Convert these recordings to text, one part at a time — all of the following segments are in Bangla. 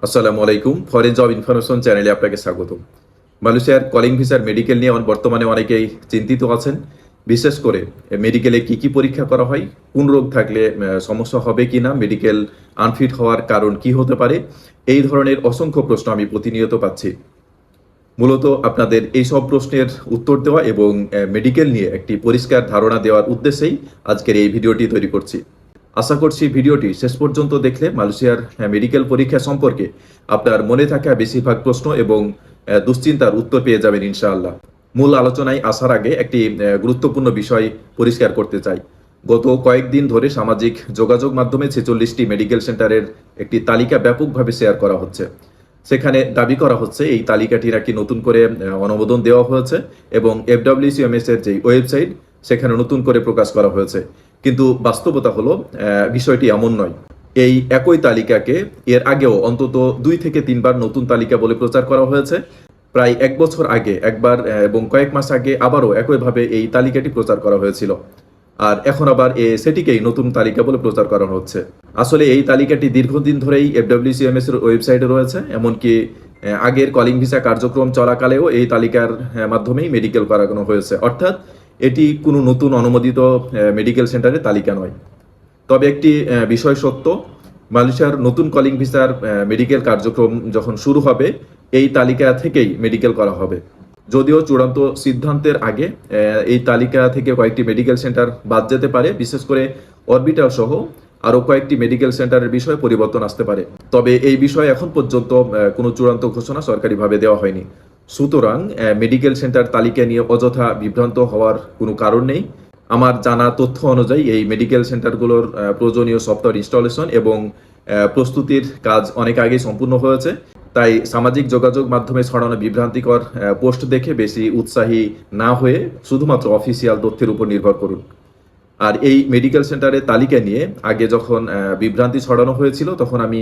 আসসালামু আলাইকুম। ফরেন জব ইনফরমেশন চ্যানেলে আপনাকে স্বাগত। মালয়েশিয়ার কলিং ভিসার মেডিকেল নিয়ে বর্তমানে অনেকেই চিন্তিত আছেন। বিশেষ করে মেডিকেলে কি পরীক্ষা করা হয়, কোন রোগ থাকলে সমস্যা হবে কিনা, মেডিকেল আনফিট হওয়ার কারণ কি হতে পারে, এই ধরনের অসংখ্য প্রশ্ন আমি প্রতিনিয়ত পাচ্ছি। মূলত আপনাদের এই সব প্রশ্নের উত্তর দেওয়া এবং মেডিকেল নিয়ে একটি পরিষ্কার ধারণা দেওয়ার উদ্দেশ্যেই আজকের এই ভিডিওটি তৈরি করছি। আশা করছি ভিডিওটি শেষ পর্যন্ত দেখলে মালয়েশিয়ার মেডিকেল পরীক্ষা সম্পর্কে আপনার মনে থাকা বেশিরভাগ প্রশ্ন এবং দুশ্চিন্তার উত্তর পেয়ে যাবেন ইনশাআল্লাহ। মূল আলোচনায় আসার আগে একটি গুরুত্বপূর্ণ বিষয় পরিষ্কার করতে চাই। গত কয়েকদিন ধরে সামাজিক যোগাযোগ মাধ্যমে 46টি মেডিকেল সেন্টারের একটি তালিকা ব্যাপকভাবে শেয়ার করা হচ্ছে। সেখানে দাবি করা হচ্ছে এই তালিকাটি নাকি নতুন করে অনুমোদন দেওয়া হয়েছে এবং FWCMS এর যে ওয়েবসাইট সেখানে নতুন করে প্রকাশ করা হয়েছে। কিন্তু বাস্তবতা হলো বিষয়টি এমন নয়। এই একই তালিকাকে এর আগেও অন্তত 2 থেকে 3 বার নতুন তালিকা বলে প্রচার করা হয়েছে। প্রায় 1 বছর আগে একবার এবং কয়েক মাস আগে আবারও একইভাবে এই তালিকাটি প্রচার করা হয়েছিল। আর এখন আবার সেটিকেই নতুন তালিকা বলে প্রচার করা হচ্ছে। আসলে এই তালিকাটি দীর্ঘদিন ধরেই FWCMS এর ওয়েবসাইটে রয়েছে, এমনকি আগের কলিং ভিসা কার্যক্রম চলাকালেও এই তালিকার মাধ্যমেই মেডিকেল করানো হয়েছে। অর্থাৎ এটি কোনো নতুন অনুমোদিত মেডিকেল সেন্টারের তালিকা নয়। তবে একটি বিষয় সত্য, মালয়েশিয়ার নতুন কলিং ভিসার মেডিকেল কার্যক্রম যখন শুরু হবে এই তালিকা থেকেই মেডিকেল করা হবে। যদিও চূড়ান্ত সিদ্ধান্তের আগে এই তালিকা থেকে কয়েকটি মেডিকেল সেন্টার বাদ যেতে পারে, বিশেষ করে অরবিটাল সহ আরও কয়েকটি মেডিকেল সেন্টারের বিষয়ে পরিবর্তন আসতে পারে। তবে এই বিষয়ে এখন পর্যন্ত কোনো চূড়ান্ত ঘোষণা সরকারিভাবে দেওয়া হয়নি। সুতরাং মেডিকেল সেন্টার তালিকা নিয়ে অযথা বিভ্রান্ত হওয়ার কোনো কারণ নেই। আমার জানা তথ্য অনুযায়ী এই মেডিকেল সেন্টারগুলোর প্রয়োজনীয় সফটওয়্যার ইনস্টলেশন এবং প্রস্তুতির কাজ অনেক আগেই সম্পূর্ণ হয়েছে। তাই সামাজিক যোগাযোগ মাধ্যমে ছড়ানো বিভ্রান্তিকর পোস্ট দেখে বেশি উৎসাহী না হয়ে শুধুমাত্র অফিসিয়াল তথ্যের উপর নির্ভর করুন। আর এই মেডিকেল সেন্টারের তালিকা নিয়ে আগে যখন বিভ্রান্তি ছড়ানো হয়েছিল তখন আমি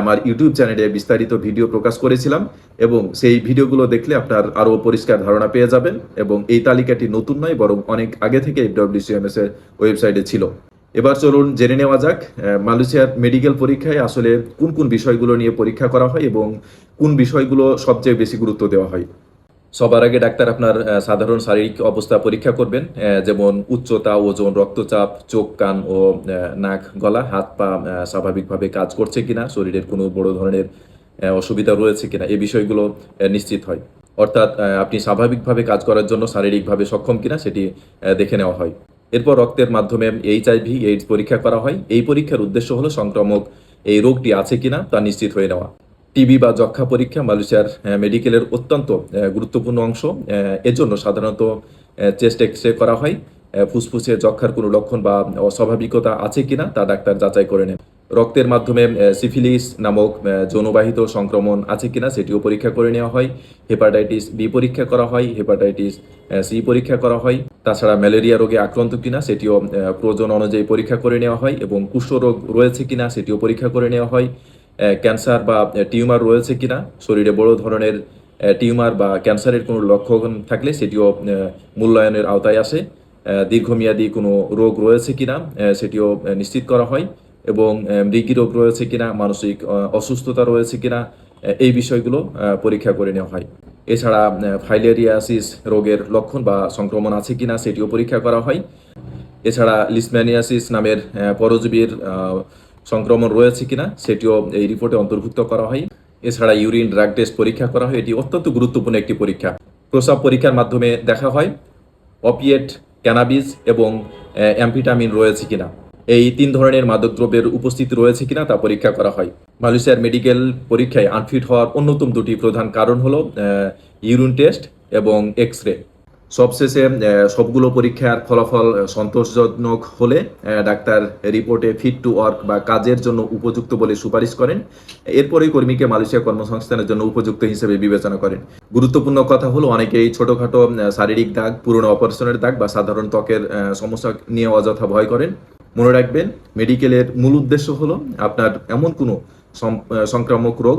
আমার ইউটিউব চ্যানেলে বিস্তারিত ভিডিও প্রকাশ করেছিলাম এবং সেই ভিডিওগুলো দেখলে আপনার আরও পরিষ্কার ধারণা পেয়ে যাবেন। এবং এই তালিকাটি নতুন নয়, বরং অনেক আগে থেকে FWCMS এর ওয়েবসাইটে ছিল। এবার চলুন জেনে নেওয়া যাক মালয়েশিয়ার মেডিকেল পরীক্ষায় আসলে কোন কোন বিষয়গুলো নিয়ে পরীক্ষা করা হয় এবং কোন বিষয়গুলো সবচেয়ে বেশি গুরুত্ব দেওয়া হয়। সবার আগে ডাক্তার আপনার সাধারণ শারীরিক অবস্থা পরীক্ষা করবেন, যেমন উচ্চতা, ওজন, রক্তচাপ, চোখ, কান ও নাক, গলা, হাত পা স্বাভাবিকভাবে কাজ করছে কিনা, শরীরের কোনো বড় ধরনের অসুবিধা রয়েছে কিনা, এই বিষয়গুলো নিশ্চিত হয়। অর্থাৎ আপনি স্বাভাবিকভাবে কাজ করার জন্য শারীরিকভাবে সক্ষম কিনা সেটি দেখে নেওয়া হয়। এরপর রক্তের মাধ্যমে HIV এইডস পরীক্ষা করা হয়। এই পরীক্ষার উদ্দেশ্য হলো সংক্রামক এই রোগটি আছে কিনা তা নিশ্চিত হয়ে নেওয়া। টিবি বা যক্ষ্মা পরীক্ষা মালয়েশিয়ার মেডিকেলের অত্যন্ত গুরুত্বপূর্ণ অংশ। এজন্য সাধারণত চেস্ট এক্সরে করা হয়। ফুসফুসে যক্ষ্মার কোনো লক্ষণ বা অস্বাভাবিকতা আছে কিনা তা ডাক্তার যাচাই করে নেন। রক্তের মাধ্যমে সিফিলিস নামক যৌনবাহিত সংক্রমণ আছে কিনা সেটিও পরীক্ষা করে নেওয়া হয়। হেপাটাইটিস বি পরীক্ষা করা হয়, হেপাটাইটিস সি পরীক্ষা করা হয়। তাছাড়া ম্যালেরিয়া রোগে আক্রান্ত কিনা সেটিও প্রয়োজন অনুযায়ী পরীক্ষা করে নেওয়া হয় এবং কুষ্ঠরোগ রয়েছে কিনা সেটিও পরীক্ষা করে নেওয়া হয়। ক্যান্সার বা টিউমার রয়েছে কিনা, শরীরে বড় ধরনের টিউমার বা ক্যান্সারের কোনো লক্ষণ থাকলে সেটিও মূল্যায়নের আওতায় আসে। দীর্ঘমেয়াদী কোনো রোগ রয়েছে কিনা সেটিও নিশ্চিত করা হয় এবং মৃগী রোগ রয়েছে কিনা, মানসিক অসুস্থতা রয়েছে কিনা, এই বিষয়গুলো পরীক্ষা করে নেওয়া হয়। এছাড়া ফাইলেরিয়াসিস রোগের লক্ষণ বা সংক্রমণ আছে কিনা সেটিও পরীক্ষা করা হয়। এছাড়া লিশম্যানিয়াসিস নামের পরজীবীর সংক্রমণ রয়েছে কিনা সেটিও এই রিপোর্টে অন্তর্ভুক্ত করা হয়। এছাড়া ইউরিন ড্রাগ টেস্ট পরীক্ষা করা হয়। এটি অত্যন্ত গুরুত্বপূর্ণ একটি পরীক্ষা। প্রস্রাব পরীক্ষার মাধ্যমে দেখা হয় অপিয়েট, ক্যানাবিস এবং অ্যাম্ফিটামিন রয়েছে কিনা। এই 3 ধরনের মাদকদ্রব্যের উপস্থিতি রয়েছে কিনা তা পরীক্ষা করা হয়। মালয়েশিয়ার মেডিকেল পরীক্ষায় আনফিট হওয়ার অন্যতম 2টি প্রধান কারণ হলো ইউরিন টেস্ট এবং এক্স-রে। সবশেষে সবগুলো পরীক্ষার ফলাফল সন্তোষজনক হলে ডাক্তার রিপোর্টে ফিট টু ওয়ার্ক বা কাজের জন্য উপযুক্ত বলে সুপারিশ করেন। এরপরেই কর্মীকে মালয়েশিয়া কর্মসংস্থানের জন্য উপযুক্ত হিসেবে বিবেচনা করেন। গুরুত্বপূর্ণ কথা হলো অনেকেই ছোটখাটো শারীরিক দাগ, পুরনো অপারেশনের দাগ বা সাধারণ ত্বকের সমস্যা নিয়ে অযথা ভয় করেন। মনে রাখবেন, মেডিকেলের মূল উদ্দেশ্য হলো আপনার এমন কোনো সংক্রামক রোগ,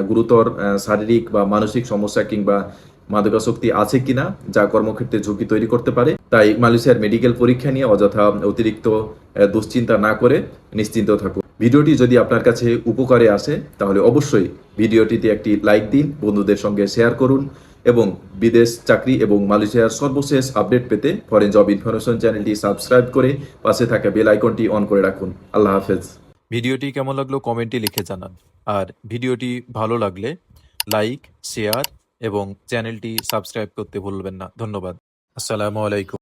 গুরুতর শারীরিক বা মানসিক সমস্যা কিংবা মাদকাসক্তি আছে কিনা যা কর্মক্ষেত্রে ঝুঁকি তৈরি করতে পারে। তাই মালয়েশিয়ার মেডিকেল পরীক্ষা নিয়ে অযথা অতিরিক্ত দুশ্চিন্তা না করে নিশ্চিন্ত থাকুন। ভিডিওটি যদি আপনার কাছে উপকারে আসে তাহলে অবশ্যই ভিডিওটিতে একটি লাইক দিন, বন্ধুদের সঙ্গে শেয়ার করুন এবং বিদেশ চাকরি এবং মালয়েশিয়ার সর্বশেষ আপডেট পেতে ফরেন জব ইনফরমেশন চ্যানেলটি সাবস্ক্রাইব করে পাশে থাকা বেল আইকনটি অন করে রাখুন। আল্লাহ হাফেজ। ভিডিওটি কেমন লাগলো কমেন্টে লিখে জানান। আর ভিডিওটি ভালো লাগলে লাইক, শেয়ার এবং চ্যানেলটি সাবস্ক্রাইব করতে ভুলবেন না। ধন্যবাদ। আসসালামু আলাইকুম।